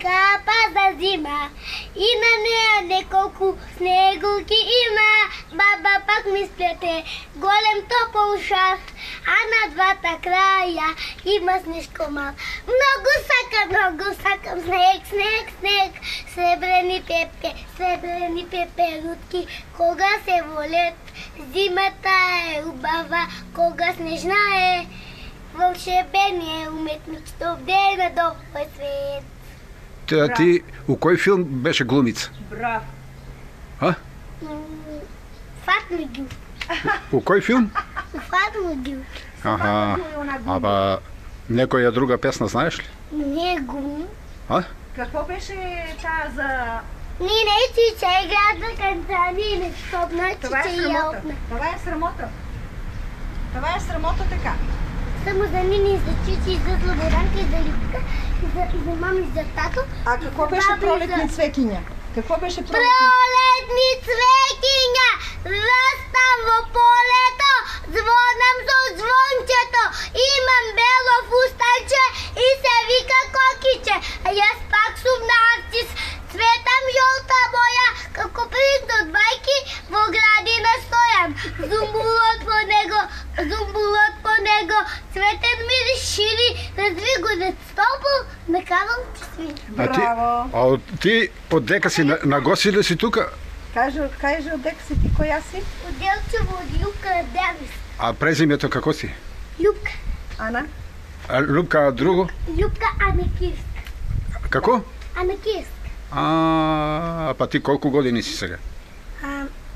капа за зима и на нея неколко снегурки има. Баба пак ми сплете голем топъл шарф, а на двата края има снежко мал. Много сакам снег, снег, снег, сребрени пеперутки, кога се волят. Зимата е убава, кога снежна е. Вълшебен е уметността в ден на добър свет. Ти у кой филм беше глумица? Браво. А? Фатма Гил. У кой филм? Фатма Гил. Аха. Ама некоя друга песна знаеш ли? Не гум. А? Какво беше та за... Нине чича играят на кантани, не спомна, Това е чича и срамота. ялпна. Това е срамота. Това е срамота така. Само за Нини, за чичи, и за Слободанка, и за Любка, и за мами, и за тато. А какво беше Баби, пролетни за- цвекиня? Какво беше пролетни? Пролетни цвекиня, растам в полето, звонам с звънчето, имам бело фустанче и се вика Кокиче. А аз пак съм нарцис, цветам жълта боя, како принц от байки, в градина стоям. Зумбулът по него, цветен ми шири, разви го за стопъл, накарам, че свири. Браво. Ти отдека си на гости ли си тука? Кажи отдека си ти, коя си? Отделчево от Любка Девис. А презимето какво си? Любка. Ана? А Любка, а друго? Любка Анакирск. Какво? Анакирск. Па ти колко години си сега?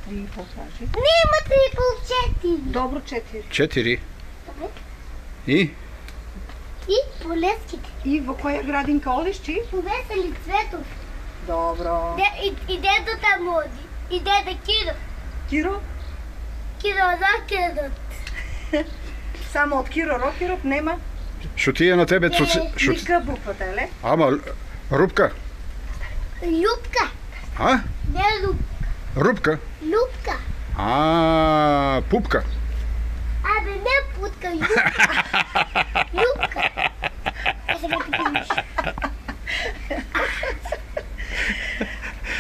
Три покажи. Нема 3,4. Добро 4. 4. Добре. И? И Полеските. И во која градинка одиш ти? Весели Цветов. Добро. И дедо там оди. И деда Киро. Киро? Киро Рокерът. Само од Киро Рокерот нема? Шо ти е на тебе цуци? Ника буквата, еле? Ама, Рубка? Любка. А? Не Любка. Рубка? Любка. Пупка? Абе, не путка, Любка. Любка. А сега ти помниш.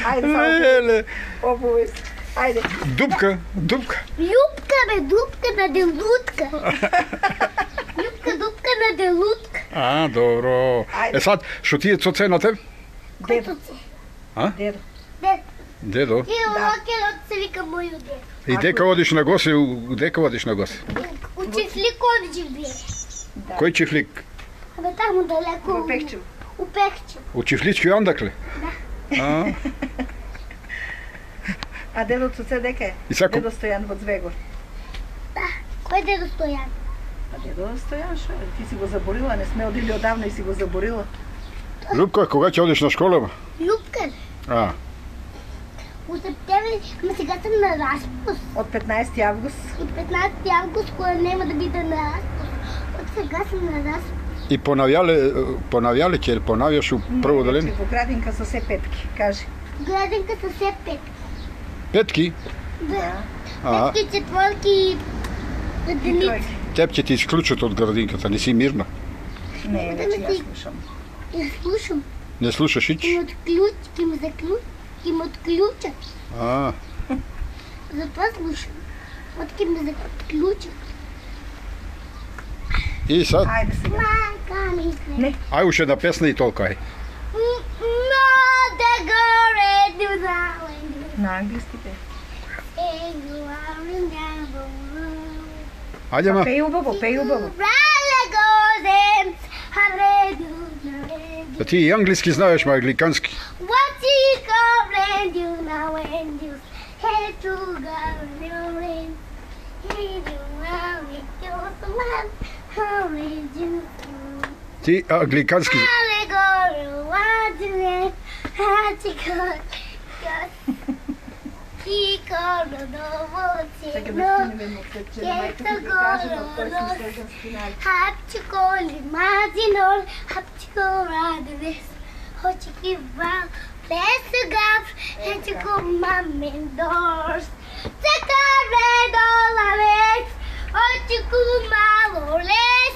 Ајде, само обувез. Ајде. Дупка? Любка, бе, дупка на делутка. Любка на делутка. Добро. Ајде. Сад, шо ти е цуце на теб? Дедо. А? Дедо. Дедо? Киро Рокерът се вика моју дедо. И дека одиш на гости, дека одиш на гости? У Чифлик одиш бие. Кој чифлик? Абе, таму далеко. Во Пехчево. У Пехчево. У чифлички ондак ли? Да. А дедо цуце дека е? И сако- Дедо Стојан во Звегор. Да. Кој дедо Стојан? А дедо Стојан, шо е? Ти си го заборила, не сме одили одавна и си го заборила. Любка, кога ќе одиш на школа? Любка. У септември, ама сега съм на разпуск. Од 15 август. От 15 август, кога няма да биде на разпуск. От сега съм на разпуск. И понавјале ќе понавјаш у прво деление? Во градинка со се петки, кажи. Градинка са все пет. Петки? Да. А, Петки, четворки и И единици. тројки. теб ќе ти исклучат од градинката, не си мирна. Не, вече ја слушам. Я слушам. Не слушаш ич? Ки ме отключат. А, Затова слушам. Отки ме заключат. и сад, Ајде сега. Майка ми се. Не. ај уште една песна и толку ај. Моде горе дюзален. На англиски пе. Ајде ма. Пеј убаво, пеј убаво. Да ти и англиски знаеш, ма англикански. What do you call when you know when you head to go in Hey, you know you're the one how did you do? Ти англикански. Allegory, what do you have to go? Ти коро довоци, Чекай да но стигнем од след, че мајка ти да каже во кој си следен спинали. Hapчико лимазинол, hapчико радовес, хочики вал, плесугав, хечико мамин дорс, цека редола векс, хочико мало лес.